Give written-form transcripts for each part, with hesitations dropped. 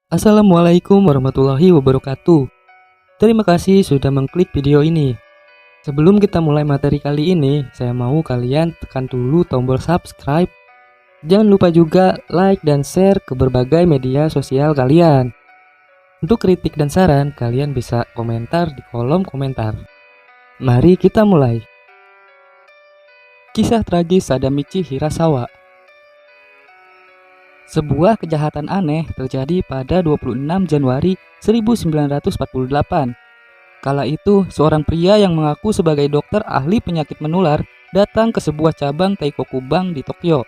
Assalamualaikum warahmatullahi wabarakatuh. Terima kasih sudah mengklik video ini. Sebelum kita mulai materi kali ini, saya mau kalian tekan dulu tombol subscribe. Jangan lupa juga like dan share ke berbagai media sosial kalian. Untuk kritik dan saran, kalian bisa komentar di kolom komentar. Mari kita mulai. Kisah tragis Sadamichi Hirasawa. Sebuah kejahatan aneh terjadi pada 26 Januari 1948. Kala itu, seorang pria yang mengaku sebagai dokter ahli penyakit menular datang ke sebuah cabang Teikoku Bank di Tokyo.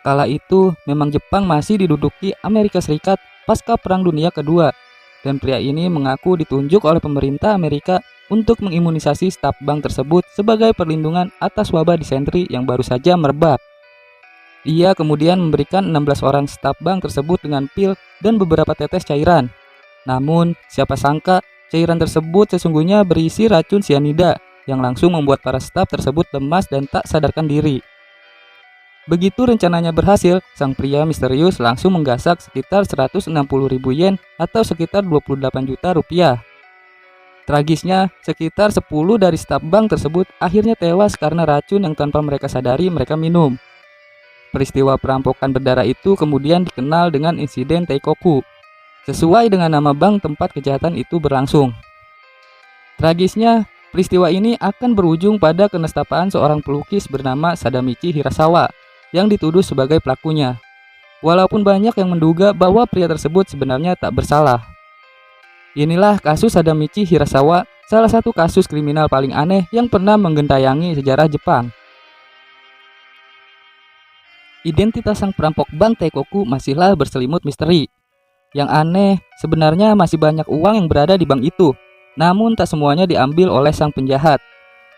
Kala itu, memang Jepang masih diduduki Amerika Serikat pasca Perang Dunia Kedua, dan pria ini mengaku ditunjuk oleh pemerintah Amerika untuk mengimunisasi staf bank tersebut sebagai perlindungan atas wabah disentri yang baru saja merebak. Ia kemudian memberikan 16 orang staf bank tersebut dengan pil dan beberapa tetes cairan. Namun, siapa sangka cairan tersebut sesungguhnya berisi racun sianida yang langsung membuat para staf tersebut lemas dan tak sadarkan diri. Begitu rencananya berhasil, sang pria misterius langsung menggasak sekitar 160.000 yen atau sekitar 28 juta rupiah. Tragisnya, sekitar 10 dari staf bank tersebut akhirnya tewas karena racun yang tanpa mereka sadari mereka minum. Peristiwa perampokan berdarah itu kemudian dikenal dengan insiden Teikoku, sesuai dengan nama bank tempat kejahatan itu berlangsung. Tragisnya, peristiwa ini akan berujung pada kenestapaan seorang pelukis bernama Sadamichi Hirasawa yang dituduh sebagai pelakunya. Walaupun banyak yang menduga bahwa pria tersebut sebenarnya tak bersalah. Inilah kasus Sadamichi Hirasawa, salah satu kasus kriminal paling aneh yang pernah menggentayangi sejarah Jepang. Identitas sang perampok bank Teikoku masihlah berselimut misteri. Yang aneh, sebenarnya masih banyak uang yang berada di bank itu, namun tak semuanya diambil oleh sang penjahat.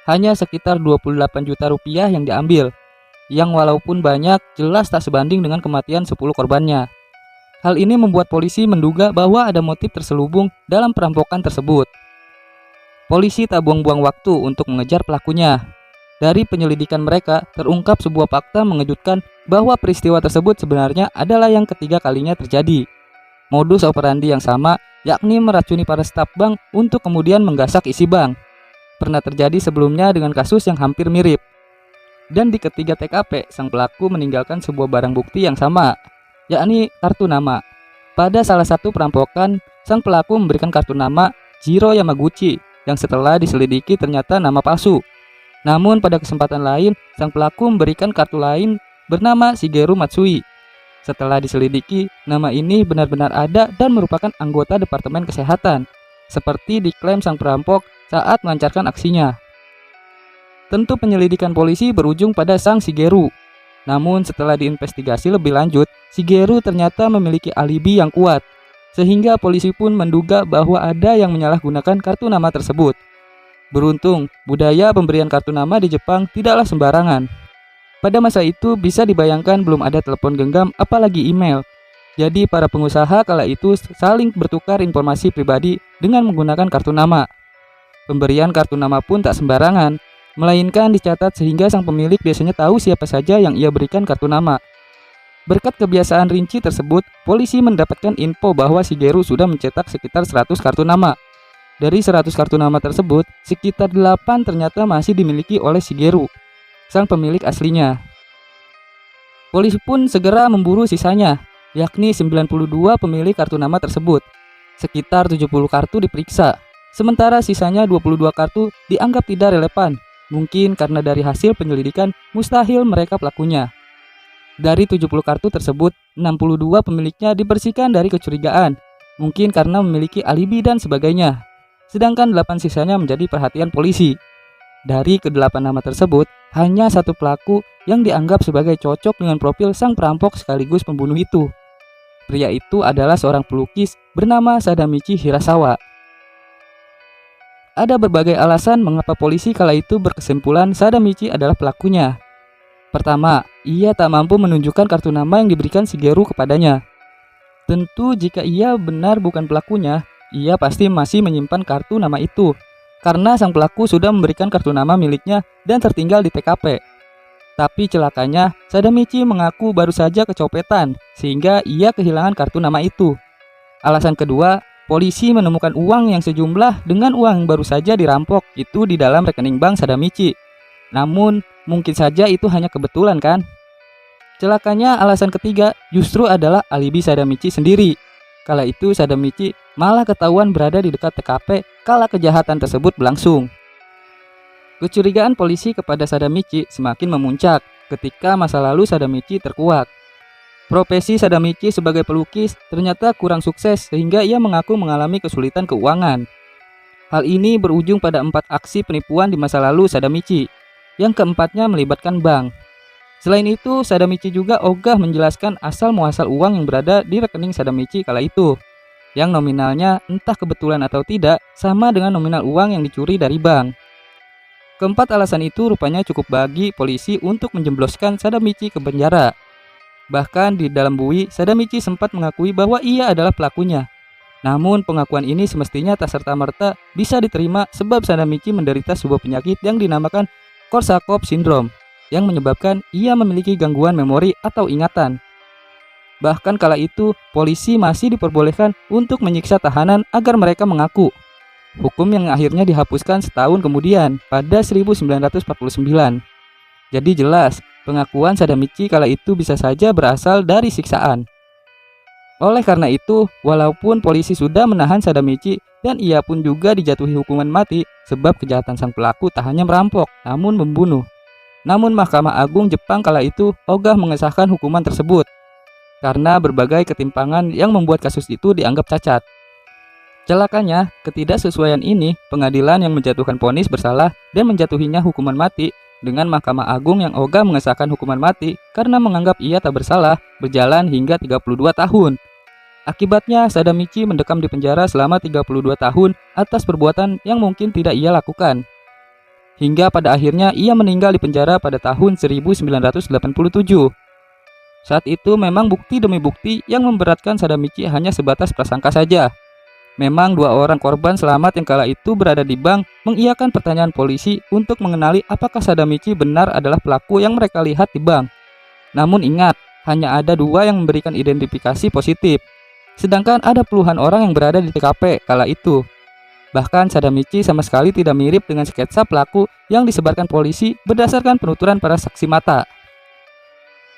Hanya sekitar 28 juta rupiah yang diambil, yang walaupun banyak, jelas tak sebanding dengan kematian 10 korbannya. Hal ini membuat polisi menduga bahwa ada motif terselubung dalam perampokan tersebut. Polisi tak buang-buang waktu untuk mengejar pelakunya. Dari penyelidikan mereka, terungkap sebuah fakta mengejutkan bahwa peristiwa tersebut sebenarnya adalah yang ketiga kalinya terjadi. Modus operandi yang sama, yakni meracuni para staf bank untuk kemudian menggasak isi bank. Pernah terjadi sebelumnya dengan kasus yang hampir mirip. Dan di ketiga TKP, sang pelaku meninggalkan sebuah barang bukti yang sama, yakni kartu nama. Pada salah satu perampokan, sang pelaku memberikan kartu nama Jiro Yamaguchi, yang setelah diselidiki ternyata nama palsu. Namun pada kesempatan lain, sang pelaku memberikan kartu lain bernama Shigeru Matsui. Setelah diselidiki, nama ini benar-benar ada dan merupakan anggota Departemen Kesehatan, seperti diklaim sang perampok saat melancarkan aksinya. Tentu penyelidikan polisi berujung pada sang Shigeru. Namun setelah diinvestigasi lebih lanjut, Shigeru ternyata memiliki alibi yang kuat, sehingga polisi pun menduga bahwa ada yang menyalahgunakan kartu nama tersebut. Beruntung, budaya pemberian kartu nama di Jepang tidaklah sembarangan. Pada masa itu bisa dibayangkan belum ada telepon genggam apalagi email. Jadi para pengusaha kala itu saling bertukar informasi pribadi dengan menggunakan kartu nama. Pemberian kartu nama pun tak sembarangan, melainkan dicatat sehingga sang pemilik biasanya tahu siapa saja yang ia berikan kartu nama. Berkat kebiasaan rinci tersebut, polisi mendapatkan info bahwa Shigeru sudah mencetak sekitar 100 kartu nama. Dari 100 kartu nama tersebut, sekitar 8 ternyata masih dimiliki oleh Shigeru, sang pemilik aslinya. Polisi pun segera memburu sisanya, yakni 92 pemilik kartu nama tersebut. Sekitar 70 kartu diperiksa, sementara sisanya 22 kartu dianggap tidak relevan, mungkin karena dari hasil penyelidikan mustahil mereka pelakunya. Dari 70 kartu tersebut, 62 pemiliknya dibersihkan dari kecurigaan, mungkin karena memiliki alibi dan sebagainya. Sedangkan 8 sisanya menjadi perhatian polisi. Dari ke-8 nama tersebut, hanya satu pelaku yang dianggap sebagai cocok dengan profil sang perampok sekaligus pembunuh itu. Pria itu adalah seorang pelukis bernama Sadamichi Hirasawa. Ada berbagai alasan mengapa polisi kala itu berkesimpulan Sadamichi adalah pelakunya. Pertama, ia tak mampu menunjukkan kartu nama yang diberikan Shigeru kepadanya. Tentu jika ia benar bukan pelakunya, ia pasti masih menyimpan kartu nama itu, karena sang pelaku sudah memberikan kartu nama miliknya dan tertinggal di TKP. Tapi celakanya, Sadamichi mengaku baru saja kecopetan, sehingga ia kehilangan kartu nama itu. Alasan kedua, polisi menemukan uang yang sejumlah dengan uang yang baru saja dirampok itu di dalam rekening bank Sadamichi. Namun, mungkin saja itu hanya kebetulan kan? Celakanya alasan ketiga justru adalah alibi Sadamichi sendiri. Kala itu Sadamichi malah ketahuan berada di dekat TKP kala kejahatan tersebut berlangsung. Kecurigaan polisi kepada Sadamichi semakin memuncak ketika masa lalu Sadamichi terkuak. Profesi Sadamichi sebagai pelukis ternyata kurang sukses sehingga ia mengaku mengalami kesulitan keuangan. Hal ini berujung pada 4 aksi penipuan di masa lalu Sadamichi, yang keempatnya melibatkan bank. Selain itu, Sadamichi juga ogah menjelaskan asal muasal uang yang berada di rekening Sadamichi kala itu, yang nominalnya entah kebetulan atau tidak sama dengan nominal uang yang dicuri dari bank. Keempat alasan itu rupanya cukup bagi polisi untuk menjebloskan Sadamichi ke penjara. Bahkan di dalam bui, Sadamichi sempat mengakui bahwa ia adalah pelakunya. Namun pengakuan ini semestinya tak serta-merta bisa diterima sebab Sadamichi menderita sebuah penyakit yang dinamakan Korsakoff Syndrome yang menyebabkan ia memiliki gangguan memori atau ingatan. Bahkan kala itu, polisi masih diperbolehkan untuk menyiksa tahanan agar mereka mengaku. Hukum yang akhirnya dihapuskan setahun kemudian pada 1949. Jadi jelas, pengakuan Sadamichi kala itu bisa saja berasal dari siksaan. Oleh karena itu, walaupun polisi sudah menahan Sadamichi dan ia pun juga dijatuhi hukuman mati sebab kejahatan sang pelaku tak hanya merampok, namun membunuh. Namun Mahkamah Agung Jepang kala itu ogah mengesahkan hukuman tersebut karena berbagai ketimpangan yang membuat kasus itu dianggap cacat. Celakanya, ketidaksesuaian ini pengadilan yang menjatuhkan vonis bersalah dan menjatuhinya hukuman mati dengan Mahkamah Agung yang ogah mengesahkan hukuman mati karena menganggap ia tak bersalah berjalan hingga 32 tahun. Akibatnya, Sadamichi mendekam di penjara selama 32 tahun atas perbuatan yang mungkin tidak ia lakukan. Hingga pada akhirnya ia meninggal di penjara pada tahun 1987. Saat itu memang bukti demi bukti yang memberatkan Sadamichi hanya sebatas prasangka saja. Memang 2 orang korban selamat yang kala itu berada di bank mengiyakan pertanyaan polisi untuk mengenali apakah Sadamichi benar adalah pelaku yang mereka lihat di bank. Namun ingat, hanya ada 2 yang memberikan identifikasi positif. Sedangkan ada puluhan orang yang berada di TKP kala itu. Bahkan Sadamichi sama sekali tidak mirip dengan sketsa pelaku yang disebarkan polisi berdasarkan penuturan para saksi mata.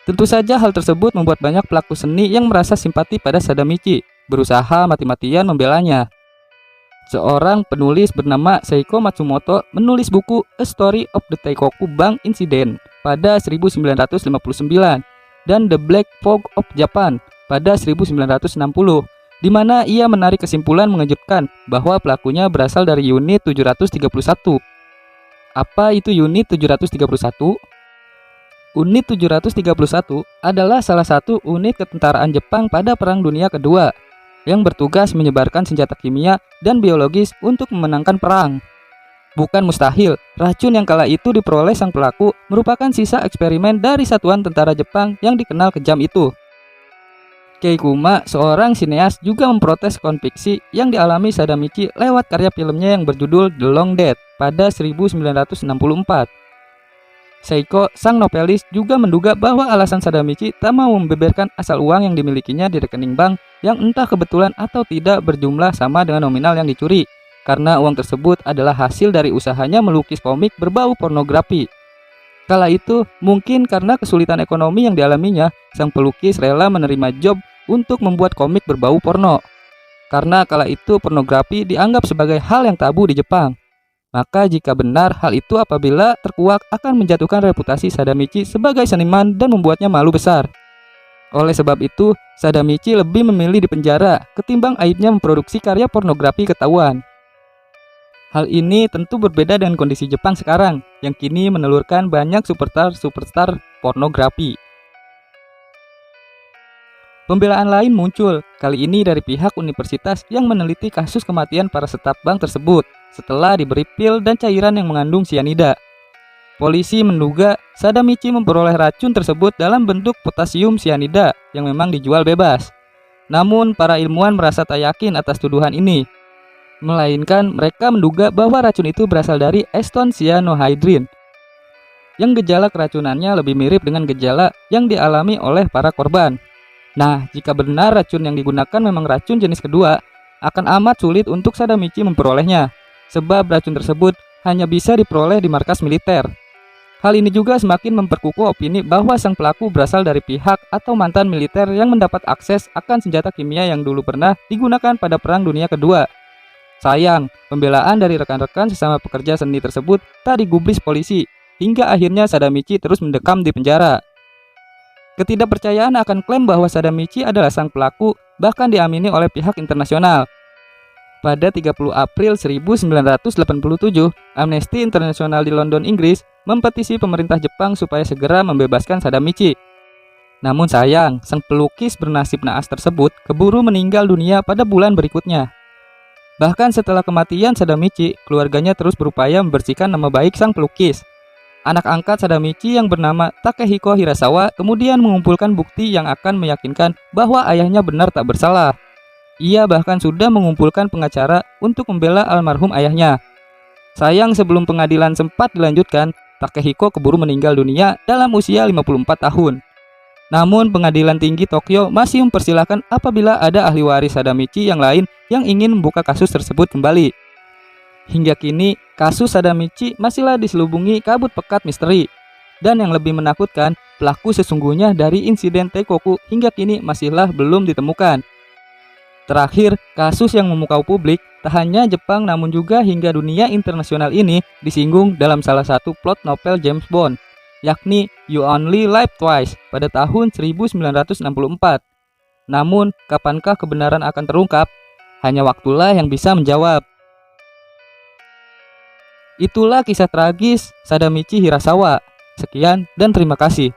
Tentu saja hal tersebut membuat banyak pelaku seni yang merasa simpati pada Sadamichi berusaha mati-matian membelanya. Seorang penulis bernama Seiko Matsumoto menulis buku A Story of the Taikoku Bank Incident pada 1959 dan The Black Fog of Japan pada 1960, di mana ia menarik kesimpulan mengejutkan bahwa pelakunya berasal dari unit 731. Apa itu unit 731? Unit 731 adalah salah satu unit ketentaraan Jepang pada Perang Dunia Kedua yang bertugas menyebarkan senjata kimia dan biologis untuk memenangkan perang. Bukan mustahil, racun yang kala itu diperoleh sang pelaku merupakan sisa eksperimen dari satuan tentara Jepang yang dikenal kejam itu. Keikuma, seorang sineas, juga memprotes konfiksi yang dialami Sadamichi lewat karya filmnya yang berjudul The Long Dead pada 1964. Seiko, sang novelis, juga menduga bahwa alasan Sadamichi tak mau membeberkan asal uang yang dimilikinya di rekening bank yang entah kebetulan atau tidak berjumlah sama dengan nominal yang dicuri, karena uang tersebut adalah hasil dari usahanya melukis komik berbau pornografi. Kala itu, mungkin karena kesulitan ekonomi yang dialaminya, sang pelukis rela menerima job untuk membuat komik berbau porno. Karena kala itu pornografi dianggap sebagai hal yang tabu di Jepang. Maka jika benar hal itu apabila terkuak akan menjatuhkan reputasi Sadamichi sebagai seniman dan membuatnya malu besar. Oleh sebab itu, Sadamichi lebih memilih di penjara ketimbang aibnya memproduksi karya pornografi ketahuan. Hal ini tentu berbeda dengan kondisi Jepang sekarang yang kini menelurkan banyak superstar pornografi. Pembelaan lain muncul, kali ini dari pihak universitas yang meneliti kasus kematian para staf bank tersebut setelah diberi pil dan cairan yang mengandung sianida. Polisi menduga Sadamichi memperoleh racun tersebut dalam bentuk potasium sianida yang memang dijual bebas. Namun para ilmuwan merasa tak yakin atas tuduhan ini, melainkan mereka menduga bahwa racun itu berasal dari eston cyanohydrin, yang gejala keracunannya lebih mirip dengan gejala yang dialami oleh para korban. Nah, jika benar racun yang digunakan memang racun jenis kedua, akan amat sulit untuk Sadamichi memperolehnya, sebab racun tersebut hanya bisa diperoleh di markas militer. Hal ini juga semakin memperkukuh opini bahwa sang pelaku berasal dari pihak atau mantan militer yang mendapat akses akan senjata kimia yang dulu pernah digunakan pada Perang Dunia Kedua. Sayang, pembelaan dari rekan-rekan sesama pekerja seni tersebut tak digubris polisi, hingga akhirnya Sadamichi terus mendekam di penjara. Ketidakpercayaan akan klaim bahwa Sadamichi adalah sang pelaku bahkan diamini oleh pihak internasional. Pada 30 April 1987, Amnesty International di London, Inggris, mempetisi pemerintah Jepang supaya segera membebaskan Sadamichi. Namun sayang, sang pelukis bernasib naas tersebut keburu meninggal dunia pada bulan berikutnya. Bahkan setelah kematian Sadamichi, keluarganya terus berupaya membersihkan nama baik sang pelukis. Anak angkat Sadamichi yang bernama Takehiko Hirasawa kemudian mengumpulkan bukti yang akan meyakinkan bahwa ayahnya benar tak bersalah. Ia bahkan sudah mengumpulkan pengacara untuk membela almarhum ayahnya. Sayang, sebelum pengadilan sempat dilanjutkan, Takehiko keburu meninggal dunia dalam usia 54 tahun. Namun pengadilan tinggi Tokyo masih mempersilahkan apabila ada ahli waris Sadamichi yang lain yang ingin membuka kasus tersebut kembali. Hingga kini, kasus Sadamichi masihlah diselubungi kabut pekat misteri. Dan yang lebih menakutkan, pelaku sesungguhnya dari insiden Teikoku hingga kini masihlah belum ditemukan. Terakhir, kasus yang memukau publik tak hanya Jepang namun juga hingga dunia internasional ini disinggung dalam salah satu plot novel James Bond, yakni You Only Live Twice pada tahun 1964. Namun, kapankah kebenaran akan terungkap? Hanya waktulah yang bisa menjawab. Itulah kisah tragis Sadamichi Hirasawa. Sekian dan terima kasih.